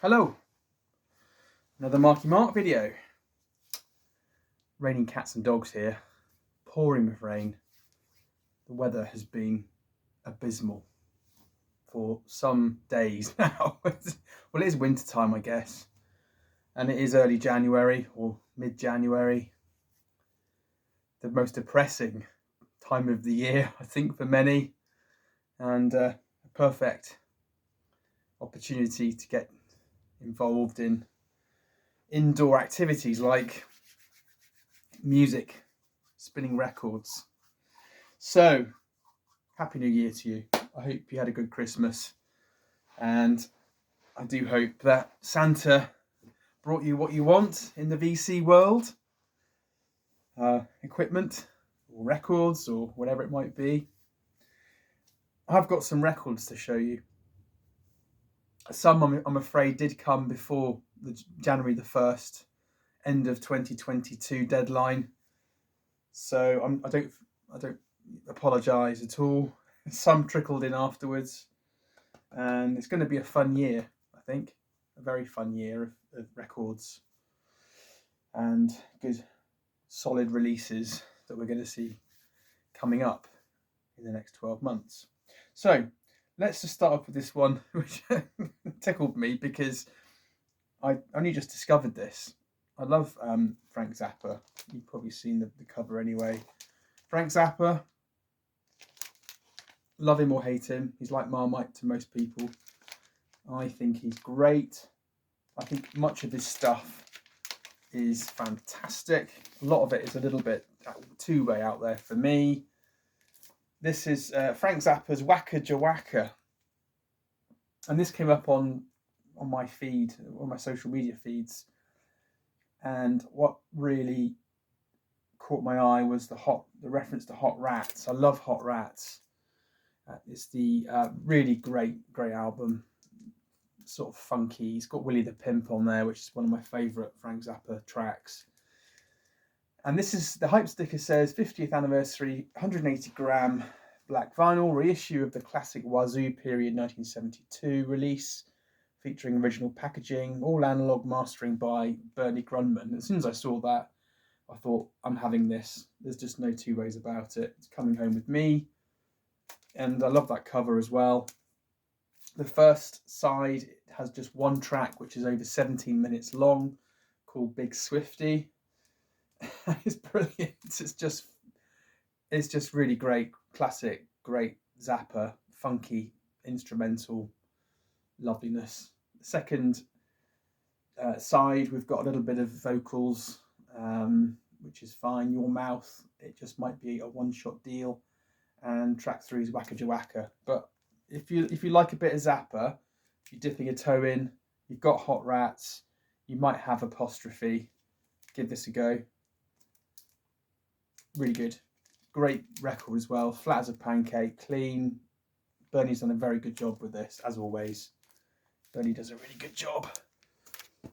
Hello, another Marky-mark video. Raining cats and dogs here, pouring with rain. The weather has been abysmal for some days now. Well, it is winter time, I guess, and it is early January or mid-January. The most depressing time of the year, I think, for many, and a perfect opportunity to get involved in indoor activities like music, spinning records. So, Happy New Year to you. I hope you had a good Christmas, and I do hope that Santa brought you what you want in the VC world. Equipment, or records, or whatever it might be. I've got some records to show you. Some, I'm afraid, did come before the January the 1st, end of 2022 deadline. So I don't apologise at all. Some trickled in afterwards, and it's going to be a fun year, I think. A very fun year of records and good solid releases that we're going to see coming up in the next 12 months. So let's just start off with this one, which tickled me because I only just discovered this. I love Frank Zappa. You've probably seen the cover anyway. Frank Zappa, love him or hate him, he's like Marmite to most people. I think he's great. I think much of his stuff is fantastic. A lot of it is a little bit too way out there for me. This is Frank Zappa's Waka Jawaka. And this came up on my feed, on my social media feeds. And what really caught my eye was the reference to Hot Rats. I love Hot Rats. It's the really great album, sort of funky. He's got Willie the Pimp on there, which is one of my favourite Frank Zappa tracks. And this is, the hype sticker says 50th anniversary, 180 gram black vinyl, reissue of the classic Wazoo period 1972 release, featuring original packaging, all analog mastering by Bernie Grundman. As soon as I saw that, I thought, I'm having this. There's just no two ways about it. It's coming home with me. And I love that cover as well. The first side has just one track, which is over 17 minutes long, called Big Swifty. It's brilliant. It's just really great, classic, great Zappa, funky, instrumental loveliness. The second side, we've got a little bit of vocals, which is fine. Your Mouth, it just might be a one-shot deal. And track 3 is Waka Jawaka. But if you like a bit of Zappa, if you're dipping a toe in, you've got Hot Rats, you might have Apostrophe, give this a go. Really good. Great record as well, flat as a pancake, clean. Bernie's done a very good job with this, as always. Bernie does a really good job.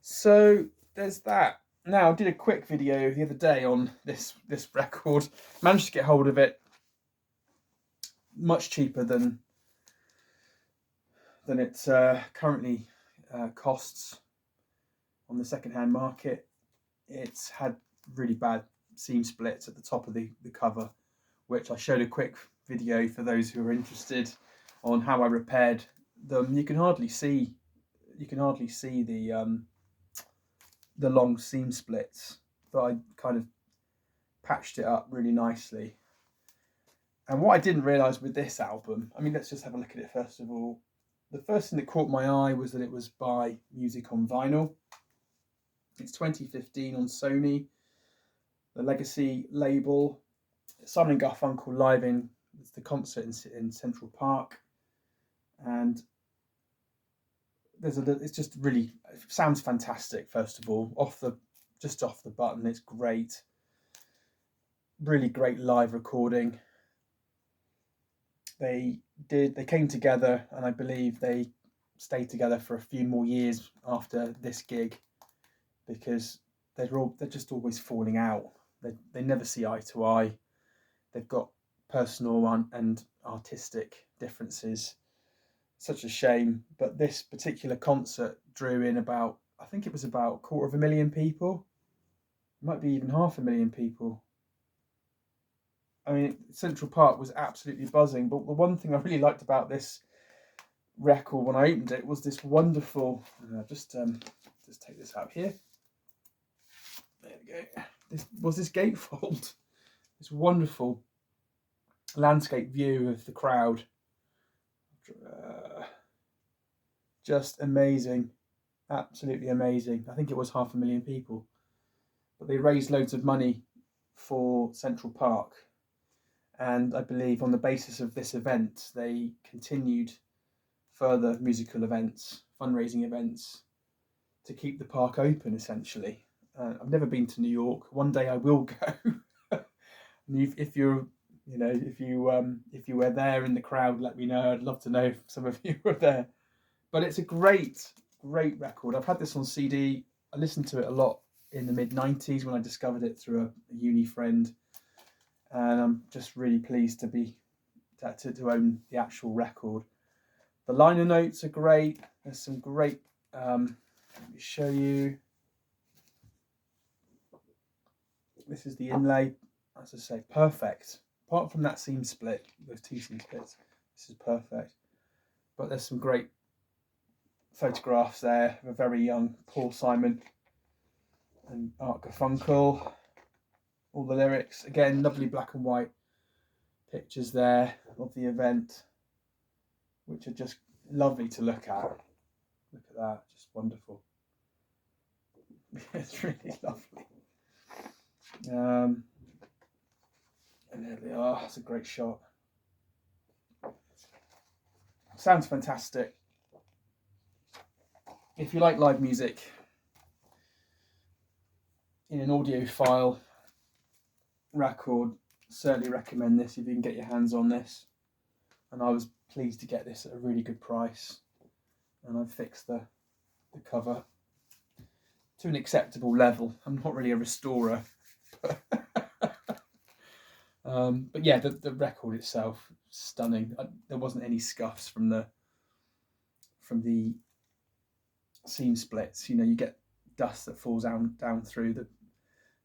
So there's that. Now, I did a quick video the other day on this record. Managed to get hold of it. Much cheaper than it currently costs on the second-hand market. It's had really bad seam splits at the top of the cover, which I showed a quick video for those who are interested on how I repaired them. You can hardly see the long seam splits, but I kind of patched it up really nicely. And what I didn't realise with this album, I mean, let's just have a look at it first of all. The first thing that caught my eye was that it was by Music on Vinyl. It's 2015 on Sony, the Legacy label. Simon and Garfunkel live in the concert in Central Park. And it's just really, it sounds fantastic, first of all. Off the button, it's great. Really great live recording. They came together, and I believe they stayed together for a few more years after this gig, because they're just always falling out. They never see eye to eye. They've got personal and artistic differences. such a shame. But this particular concert drew in about, I think it was about 250,000 people. It might be even 500,000 people. I mean, Central Park was absolutely buzzing. But the one thing I really liked about this record when I opened it was this wonderful. Just take this out here. There we go. This was this gatefold. This wonderful landscape view of the crowd. Just amazing, absolutely amazing. I think it was 500,000 people, but they raised loads of money for Central Park, and I believe on the basis of this event they continued further musical events, fundraising events, to keep the park open essentially. I've never been to New York. One day I will go. If you're, if you were there in the crowd, let me know. I'd love to know if some of you were there. But it's a great record. I've had this on CD. I listened to it a lot in the mid-90s when I discovered it through a uni friend, and I'm just really pleased to own the actual record. The liner notes are great. There's some great. Let me show you. This is the inlay. As I say, perfect. Apart from that seam split, those two seam splits, this is perfect. But there's some great photographs there of a very young Paul Simon and Art Garfunkel. All the lyrics, again, lovely black and white pictures there of the event, which are just lovely to look at. Look at that, just wonderful. It's really lovely. And there they are. It's a great shot. Sounds fantastic. If you like live music in an audiophile record, certainly recommend this if you can get your hands on this. And I was pleased to get this at a really good price, and I've fixed the cover to an acceptable level. I'm not really a restorer, but yeah, the record itself, stunning. There wasn't any scuffs from the seam splits. You get dust that falls down through the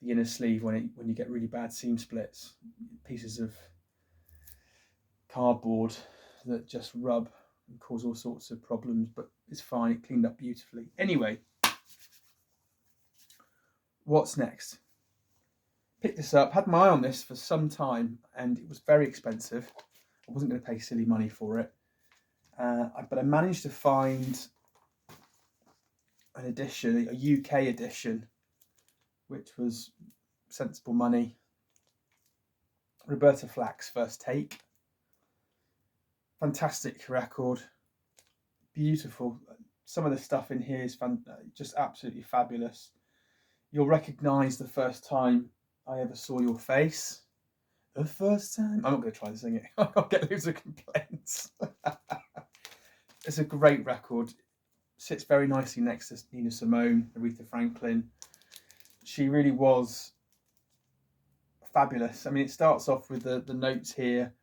inner sleeve when you get really bad seam splits. Pieces of cardboard that just rub and cause all sorts of problems, but it's fine. It cleaned up beautifully. Anyway, what's next? Picked this up, had my eye on this for some time, and it was very expensive. I wasn't going to pay silly money for it, but I managed to find an edition, a UK edition, which was sensible money. Roberta Flack's First Take. Fantastic record, beautiful. Some of the stuff in here is just absolutely fabulous. You'll recognise the first time I ever saw your face. The first time. I'm not going to try to sing it. I'll get loads of complaints. It's a great record. Sits very nicely next to Nina Simone, Aretha Franklin. She really was fabulous. I mean, it starts off with the notes here.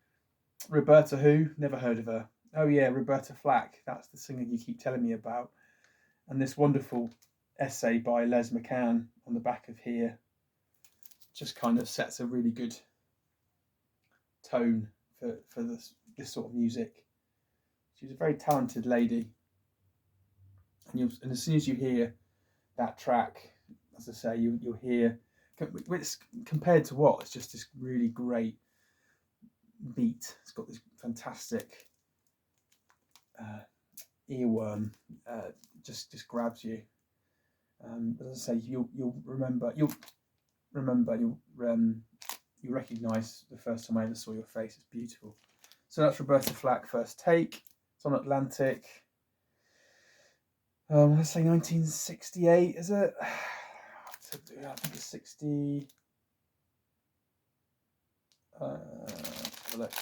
Roberta who? Never heard of her. Oh yeah, Roberta Flack. That's the singer you keep telling me about. And this wonderful essay by Les McCann on the back of here just kind of sets a really good tone for this sort of music. She's a very talented lady. And as soon as you hear that track, as I say, you'll hear, it's compared to what? It's just this really great beat. It's got this fantastic earworm, just grabs you. As I say, you'll recognise the first time I ever saw your face. It's beautiful. So that's Roberta Flack, First Take. It's on Atlantic. Let's say 1968, is it? I think it's 60. Have a look.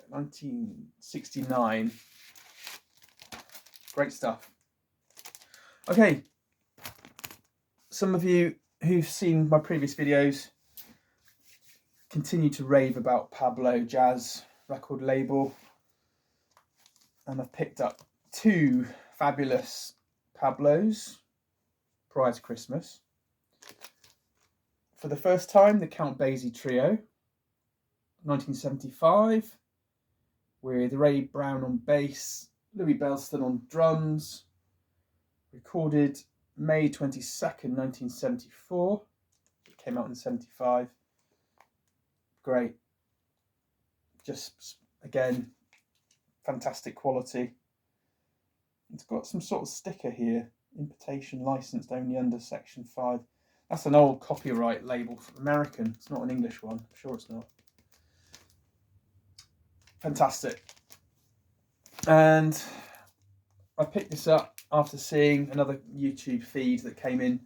1969. Great stuff. Okay. Some of you who've seen my previous videos continue to rave about Pablo jazz. record label, and I've picked up 2 fabulous Pablos prior to Christmas. For the first time, the Count Basie Trio, 1975, with Ray Brown on bass, Louis Bellston on drums, recorded May 22nd, 1974. It came out in 75. Great. Just, again, fantastic quality. It's got some sort of sticker here, importation licensed only under Section 5. That's an old copyright label for American. It's not an English one. I'm sure it's not. Fantastic. And I picked this up after seeing another YouTube feed that came in.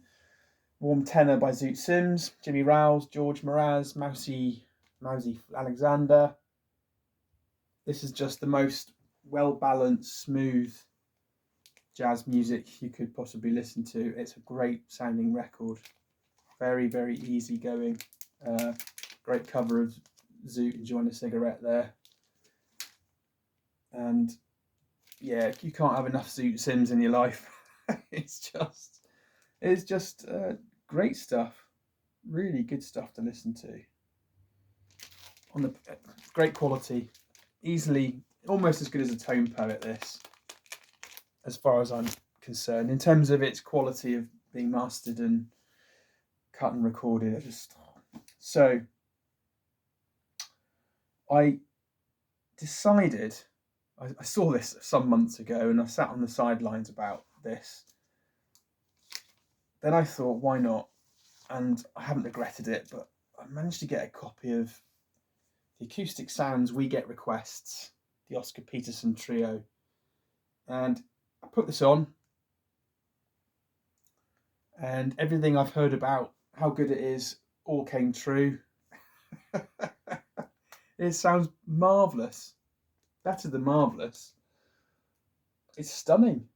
Warm Tenor by Zoot Sims, Jimmy Rouse, George Mraz, Mousy Alexander. This is just the most well-balanced, smooth jazz music you could possibly listen to. It's a great sounding record. Very, very easy going. Great cover of Zoot enjoying a cigarette there. And yeah, you can't have enough Zoot Sims in your life. It's just great stuff. Really good stuff to listen to. On the great quality, easily almost as good as a Tone Poet. This, as far as I'm concerned, in terms of its quality of being mastered and cut and recorded. So I decided, I saw this some months ago and I sat on the sidelines about this. Then I thought, why not? And I haven't regretted it, but I managed to get a copy of the Acoustic Sounds We Get Requests, the Oscar Peterson Trio. And I put this on, and everything I've heard about how good it is all came true. It sounds marvellous. Better than marvellous. It's stunning.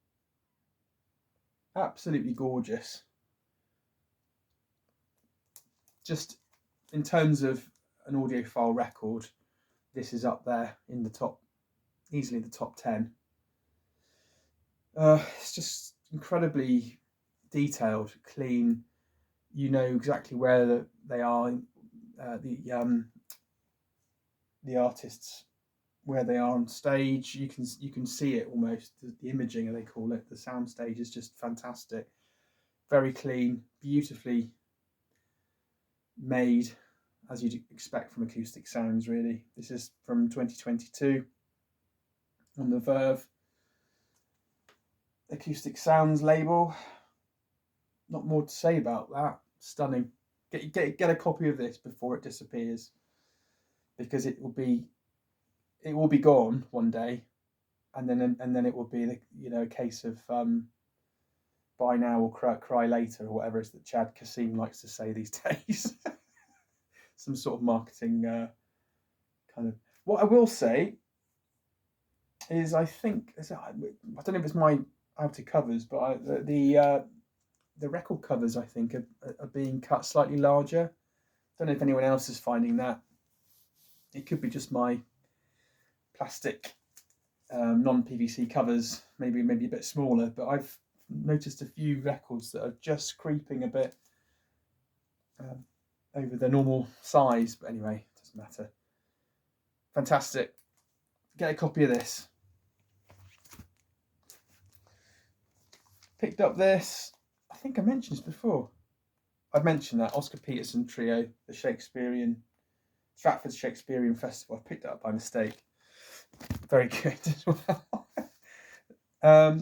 Absolutely gorgeous. Just in terms of an audiophile record, this is up there in the top, easily the top 10. It's just incredibly detailed, clean. You know exactly where they are, the artists, where they are on stage. You can see it almost. The imaging, they call it. The sound stage is just fantastic. Very clean, beautifully made, as you'd expect from Acoustic Sounds, really. This is from 2022 on the Verve Acoustic Sounds label. Not more to say about that. Stunning. Get a copy of this before it disappears, because it will be gone one day, and then it will be a case of buy now or cry later, or whatever it is that Chad Kassim likes to say these days. Some sort of marketing kind of. What I will say is, I don't know if it's my outer covers, but the record covers, I think, are being cut slightly larger. Don't know if anyone else is finding that. It could be just my plastic non-PVC covers, maybe a bit smaller, but I've noticed a few records that are just creeping a bit over the normal size. But anyway, it doesn't matter. Fantastic. Get a copy of this. Picked up this. I think I mentioned this before. I've mentioned that Oscar Peterson Trio, the Stratford Shakespearean Festival. I picked it up by mistake. Very good as well.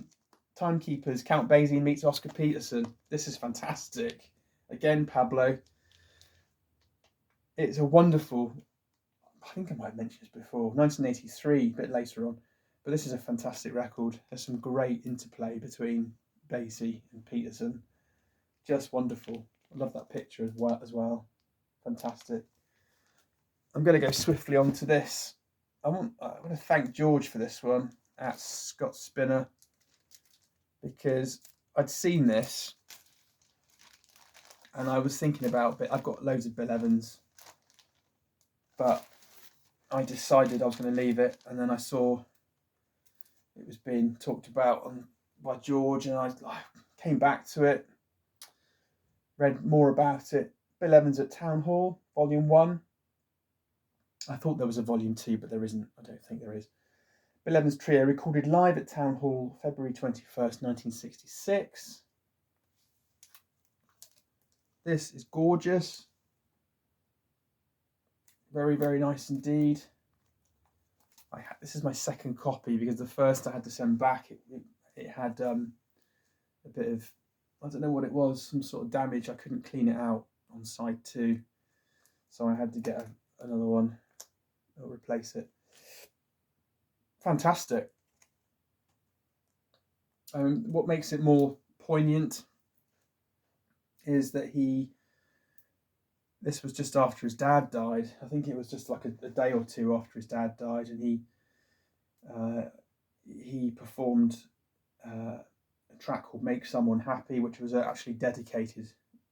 Timekeepers, Count Basie meets Oscar Peterson. This is fantastic. Again, Pablo. It's a wonderful, I think I might have mentioned this before, 1983, a bit later on. But this is a fantastic record. There's some great interplay between Basie and Peterson. Just wonderful. I love that picture as well. Fantastic. I'm going to go swiftly on to this. I want to thank George for this one at Scott Spinner, because I'd seen this and I was thinking about it. I've got loads of Bill Evans, but I decided I was going to leave it, and then I saw it was being talked about by George, and I came back to it, read more about it. Bill Evans at Town Hall, Volume 1. I thought there was a Volume 2, but there isn't. I don't think there is. Bill Evans Trio, recorded live at Town Hall, February 21st, 1966. This is gorgeous. Very, very nice indeed. This is my second copy because the first I had to send back. It had a bit of, I don't know what it was, some sort of damage. I couldn't clean it out on side 2. So I had to get another one. I'll replace it. Fantastic. What makes it more poignant is that this was just after his dad died. I think it was just like a day or two after his dad died, and he performed a track called Make Someone Happy, which was actually dedicated,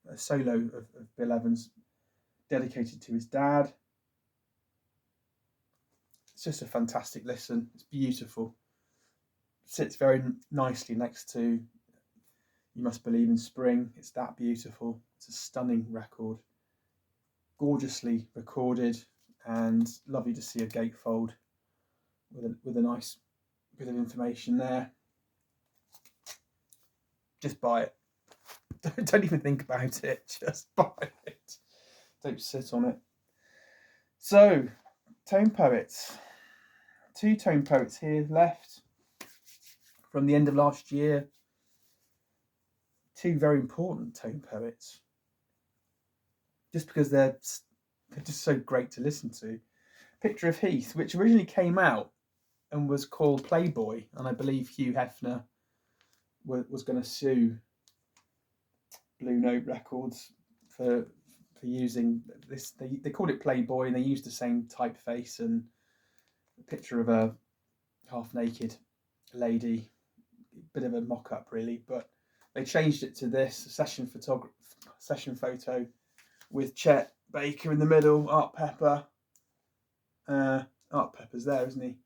a solo of Bill Evans, dedicated to his dad. It's just a fantastic listen. It's beautiful. Sits very nicely next to You Must Believe in Spring. It's that beautiful. It's a stunning record. Gorgeously recorded, and lovely to see a gatefold with a nice bit of information there. Just buy it. Don't even think about it. Just buy it. Don't sit on it. So, Tone Poets. 2 Tone Poets here left from the end of last year. 2 very important Tone Poets. Just because they're just so great to listen to. Picture of Heath, which originally came out and was called Playboy, and I believe Hugh Hefner was going to sue Blue Note Records for using this. They called it Playboy, and they used the same typeface and a picture of a half-naked lady, bit of a mock-up really, but they changed it to this session photo with Chet Baker in the middle, Art Pepper. Art Pepper's there, isn't he?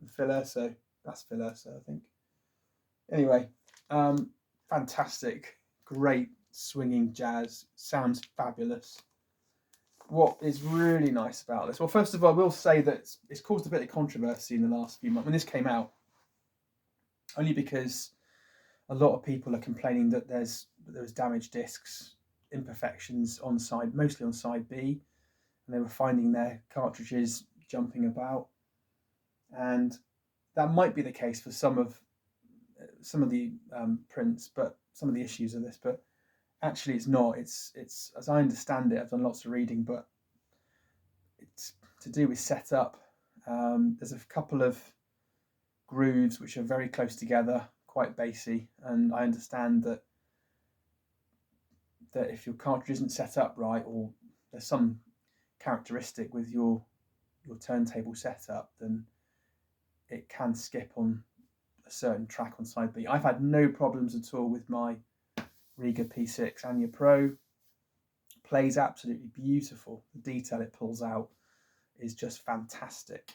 And Phil Urso. That's Phil Urso, I think. Anyway, fantastic, great swinging jazz. Sounds fabulous. What is really nice about this? Well, first of all, I will say that it's caused a bit of controversy in the last few months when this came out, only because a lot of people are complaining that there was damaged discs, imperfections on mostly on side B, and they were finding their cartridges jumping about, and that might be the case for some of the prints, but some of the issues of this, but actually it's not. It's as I understand it, I've done lots of reading, but it's to do with setup. There's a couple of grooves which are very close together, quite bassy, and I understand that if your cartridge isn't set up right, or there's some characteristic with your turntable setup, then it can skip on a certain track on side B. I've had no problems at all with my Riga P6 Anya Pro. Plays absolutely beautiful. The detail it pulls out is just fantastic.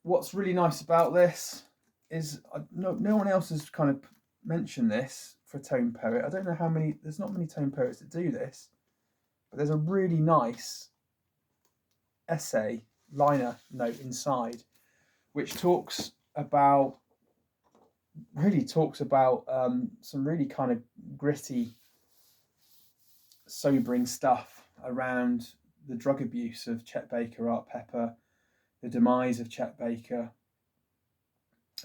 What's really nice about this is no one else has kind of mentioned this for Tone Poet. I don't know how many, there's not many Tone Poets that do this, but there's a really nice essay, liner note inside, which talks about some really kind of gritty, sobering stuff around the drug abuse of Chet Baker, Art Pepper, the demise of Chet Baker,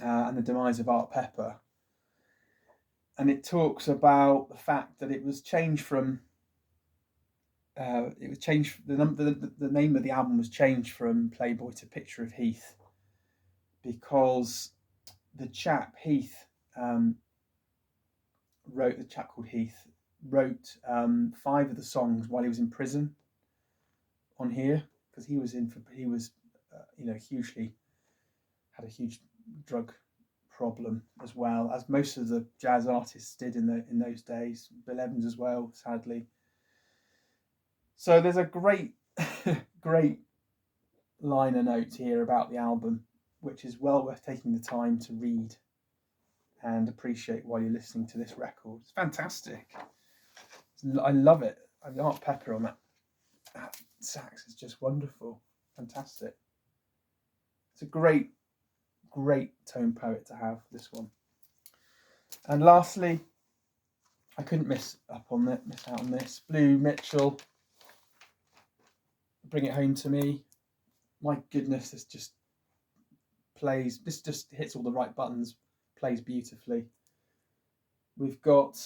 and the demise of Art Pepper. And it talks about the fact that it was changed from the name of the album was changed from Playboy to Picture of Heath because the chap Heath wrote 5 of the songs while he was in prison on here, because he was hugely had a huge drug problem, as well as most of the jazz artists did in those days. Bill Evans as well, sadly. So there's a great liner note here about the album, which is well worth taking the time to read and appreciate while you're listening to this record. It's fantastic. I love it. The Art Pepper on that sax is just wonderful. Fantastic. It's a great tone poet to have, this one. And lastly, I couldn't miss out on this. Blue Mitchell, Bring It Home to Me. My goodness, this just hits all the right buttons, plays beautifully. We've got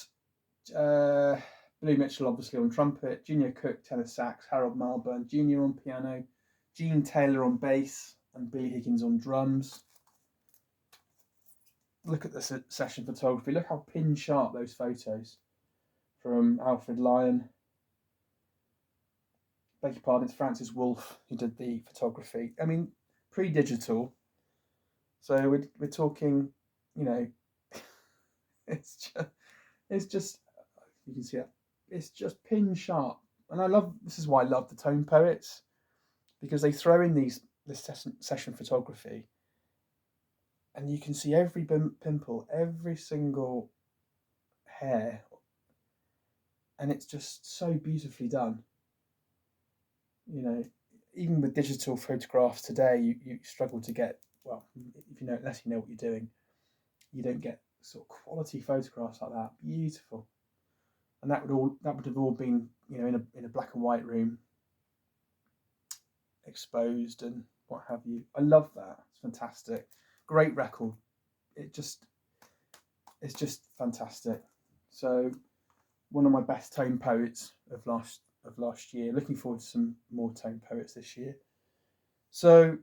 Blue Mitchell obviously on trumpet, Junior Cook tenor sax, Harold Malburn Jr. on piano, Gene Taylor on bass, and Billy Higgins on drums. Look at the session photography. Look how pin sharp those photos from Alfred Lyon. Beg your pardon, it's Francis Wolff who did the photography. I mean, pre-digital. So we're talking, you know, it's just you can see that it's just pin sharp. And this is why I love the tone poets, because they throw in this session photography, and you can see every pimple, every single hair, and it's just so beautifully done. You know, even with digital photographs today, you struggle to get, well, unless you know what you're doing, you don't get sort of quality photographs like that. Beautiful. And that would have all been, you know, in a black and white room, exposed and what have you. I love that. It's fantastic. Great record. It's just fantastic. So one of my best tone poets of last year. Looking forward to some more tone poets this year. So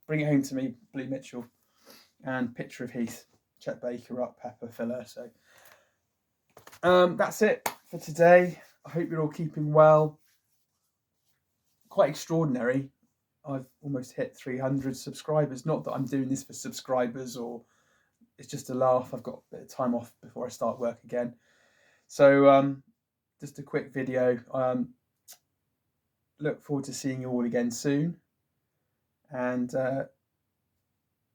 Bring It Home to Me, Blue Mitchell, and Picture of Heath, Chet Baker, Art Pepper, filler. So that's it for today. I hope you're all keeping well. Quite extraordinary. I've almost hit 300 subscribers. Not that I'm doing this for subscribers, or it's just a laugh. I've got a bit of time off before I start work again. So just a quick video. Look forward to seeing you all again soon. And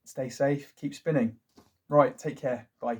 stay safe, keep spinning. Right, take care. Bye.